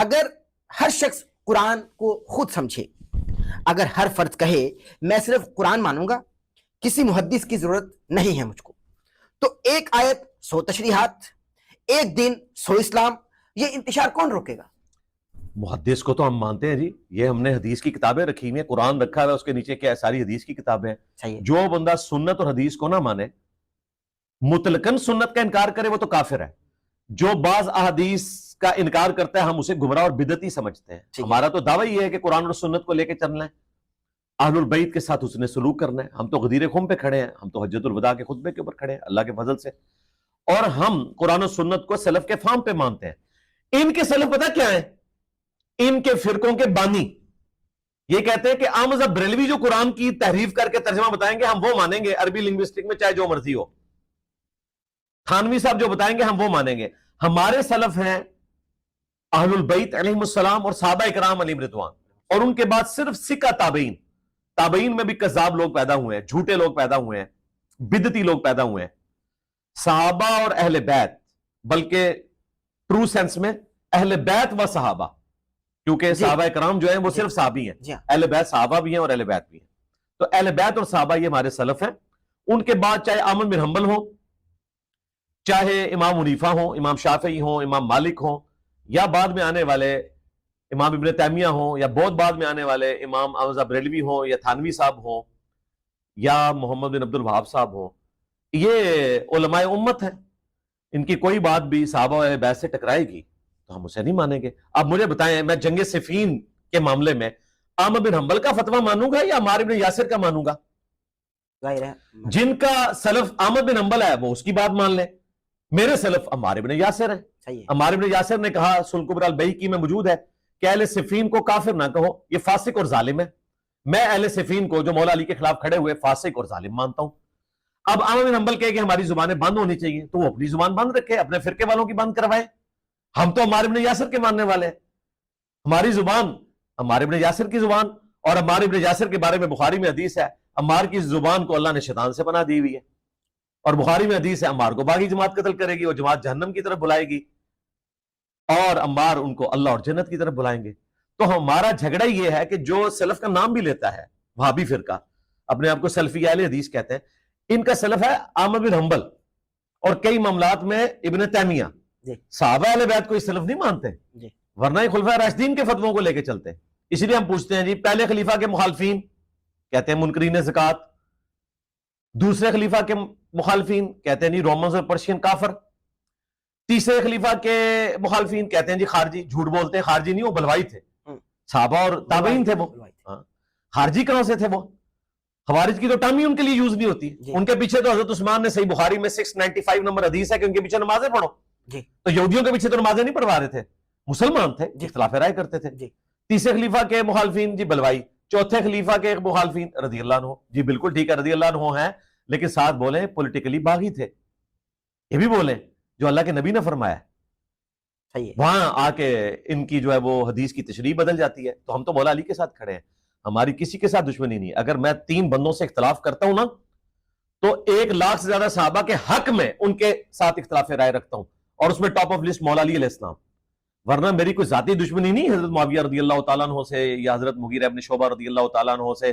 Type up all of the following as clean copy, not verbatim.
اگر ہر شخص قرآن کو خود سمجھے، اگر ہر فرد کہے میں صرف قرآن مانوں گا، کسی محدث کی ضرورت نہیں ہے مجھ کو، تو ایک آیت 100 تشریحات، ایک دین 100 اسلام، یہ انتشار کون روکے گا؟ محدث کو تو ہم مانتے ہیں جی، یہ ہم نے حدیث کی کتابیں رکھی ہوئی ہیں، قرآن رکھا ہوا ہے، اس کے نیچے کیا ہے؟ ساری حدیث کی کتابیں ہیں۔ جو بندہ سنت اور حدیث کو نہ مانے، مطلقاً سنت کا انکار کرے، وہ تو کافر ہے۔ جو بعض احادیث کا انکار کرتا ہے ہم اسے گمراہ اور بدعتی سمجھتے ہیں۔ ہمارا تو دعویٰ یہ ہے کہ قرآن اور سنت کو لے کے چلنا ہے، اہل البیت کے ساتھ حسن سلوک کرنا ہے۔ ہم تو غدیر خم پہ کھڑے ہیں، ہم تو حجۃ الوداع کے خطبے کے اوپر کھڑے ہیں اللہ کے فضل سے، اور ہم قرآن و سنت کو سلف کے فہم پہ مانتے ہیں۔ ان کے سلف پتہ کیا ہے؟ ان کے فرقوں کے بانی یہ کہتے ہیں کہ احمد بریلوی جو قرآن کی تحریف کر کے ترجمہ بتائیں گے ہم وہ مانیں گے، عربی لنگوسٹک میں چاہے جو مرضی ہو۔ تھانوی صاحب جو بتائیں گے ہم وہ مانیں گے۔ ہمارے سلف ہیں اہل البیت علیہم السلام اور صحابہ اکرام علیہم رضوان، اور ان کے بعد صرف سکہ تابعین۔ تابعین میں بھی کذاب لوگ پیدا ہوئے ہیں، جھوٹے لوگ پیدا ہوئے ہیں، بدعتی لوگ پیدا ہوئے ہیں۔ صحابہ اور اہل بیت، بلکہ ٹرو سینس میں اہل بیت و صحابہ، کیونکہ صحابہ کرام جو ہیں وہ صرف صحابی ہیں، اہل بیت صحابہ بھی ہیں اور اہل بیت بھی ہیں۔ تو اہل بیت اور صحابہ یہ ہمارے سلف ہیں۔ ان کے بعد چاہے احمد بن حنبل ہوں، چاہے امام حنیفہ ہوں، امام شافعی ہوں، امام مالک ہوں، یا بعد میں آنے والے امام ابن تیمیہ ہوں، یا بہت بعد میں آنے والے امام احمد بریلوی ہوں، یا تھانوی صاحب ہوں، یا محمد بن عبد الوہاب صاحب ہوں، یہ علماء امت ہیں۔ ان کی کوئی بات بھی صحابہ و اہل بیت سے ٹکرائے گی تو ہم اسے نہیں مانیں گے۔ اب مجھے بتائیں، میں جنگ صفین کے معاملے میں احمد بن حنبل کا فتویٰ مانوں گا یا عمار بن یاسر کا مانوں گا؟ جن کا سلف احمد بن حنبل ہے وہ اس کی بات مان لیں، میرے سلف عمار بن یاسر ہیں۔ عمار بن یاسر نے کہا، سنن کبری البیہقی میں موجود ہے، کہ اہل صفین کو کافر نہ کہو، یہ فاسق اور ظالم ہے۔ میں اہل صفین کو جو مولا علی کے خلاف کھڑے ہوئے فاسق اور ظالم مانتا ہوں۔ اب احمد بن حنبل کہے کہ ہماری زبانیں بند ہونی چاہیے، تو وہ اپنی زبان بند رکھے، اپنے فرقے والوں کی بند کروائے۔ ہم تو عمار بن یاسر کے ماننے والے ہیں، ہماری زبان عمار بن یاسر کی زبان، اور عمار بن یاسر کے بارے میں بخاری میں حدیث ہے، عمار کی زبان کو اللہ نے شیطان سے پناہ دی ہوئی ہے، اور بخاری میں حدیث ہے عمار کو باغی جماعت قتل کرے گی، اور جماعت جہنم کی طرف بلائے گی، اور عمار ان کو اللہ اور جنت کی طرف بلائیں گے۔ تو ہمارا جھگڑا یہ ہے کہ جو سلف کا نام بھی لیتا ہے، وہابی فرقہ اپنے آپ کو سلفی اہل حدیث کہتے ہیں، ان کا سلف ہے احمد بن حنبل، اور کئی معاملات میں ابن تیمیہ۔ صحابہ اہل بیت کو اس سلف نہیں مانتے، ورنہ یہ خلفائے راشدین کے فتووں کو لے کے چلتے ہیں۔ اس لیے ہم پوچھتے ہیں جی، پہلے خلیفہ کے مخالفین کہتے ہیں منکرین زکوٰۃ، دوسرے خلیفہ کے مخالفین کہتے ہیں جی رومنز اور پرشین کافر، تیسرے خلیفہ کے مخالفین کہتے ہیں جی خارجی، جھوٹ بولتے ہیں، خارجی نہیں، وہ بلوائی تھے، صحابہ اور تابعین تھے وہ، خارجی کہاں سے تھے وہ؟ خوارج کی تو ٹرم ہی ان کے لیے یوز نہیں ہوتی۔ ان کے پیچھے تو حضرت عثمان نے صحیح بخاری میں 695 نمبر حدیث ہے کہ ان کے پیچھے نمازیں پڑھو، تو یہودیوں کے پیچھے تو نمازیں نہیں پڑھوا رہے تھے، مسلمان تھے، اختلاف رائے کرتے تھے۔ تیسرے خلیفہ کے مخالفین جی بلوائی، چوتھے خلیفہ کے مخالفین رضی اللہ عنہ، جی بالکل ٹھیک ہے رضی اللہ عنہ ہیں، لیکن ساتھ بولیں پولیٹیکلی باغی تھے، یہ بھی بولیں جو اللہ کے نبی نے فرمایا ہے۔ وہاں آ کے ان کی جو ہے وہ حدیث کی تشریح بدل جاتی ہے۔ تو ہم تو مولا علی کے ساتھ کھڑے ہیں، ہماری کسی کے ساتھ دشمنی نہیں۔ اگر میں 3 بندوں سے اختلاف کرتا ہوں نا، تو 1 لاکھ سے زیادہ صحابہ کے حق میں ان کے ساتھ اختلاف رائے رکھتا ہوں، اور اس میں ٹاپ آف لسٹ مولا علی علیہ السلام۔ ورنہ میری کوئی ذاتی دشمنی نہیں حضرت معاویہ رضی اللہ تعالیٰ عنہ سے، یا حضرت مغیرہ ابن شعبہ رضی اللہ تعالیٰ عنہ سے،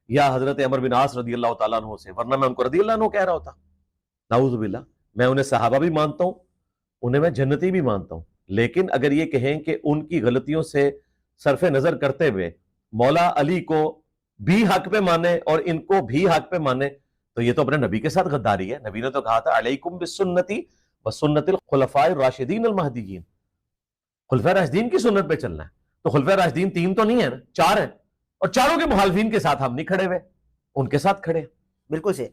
یا حضرت عمر بن عاص رضی اللہ تعالیٰ عنہ سے، ورنہ میں ان کو رضی اللہ عنہ کہہ رہا ہوتا۔ نعوذ باللہ، میں انہیں صحابہ بھی مانتا ہوں، انہیں میں جنتی بھی مانتا ہوں، لیکن اگر یہ کہیں کہ ان کی غلطیوں سے صرف نظر کرتے ہوئے مولا علی کو بھی حق پہ مانے اور ان کو بھی حق پہ مانے، تو یہ تو اپنے نبی کے ساتھ غداری ہے۔ نبی نے تو کہا تھا علیکم بسنتی وسنت الخلفاء الراشدین المہدیین، خلفائے راشدین کی سنت پہ چلنا ہے۔ تو خلفائے راشدین 3 تو نہیں ہے نا، 4 ہیں، اور چاروں کے مخالفین کے ساتھ ہم نہیں کھڑے ہوئے، ان کے ساتھ کھڑے ہیں۔ بالکل سے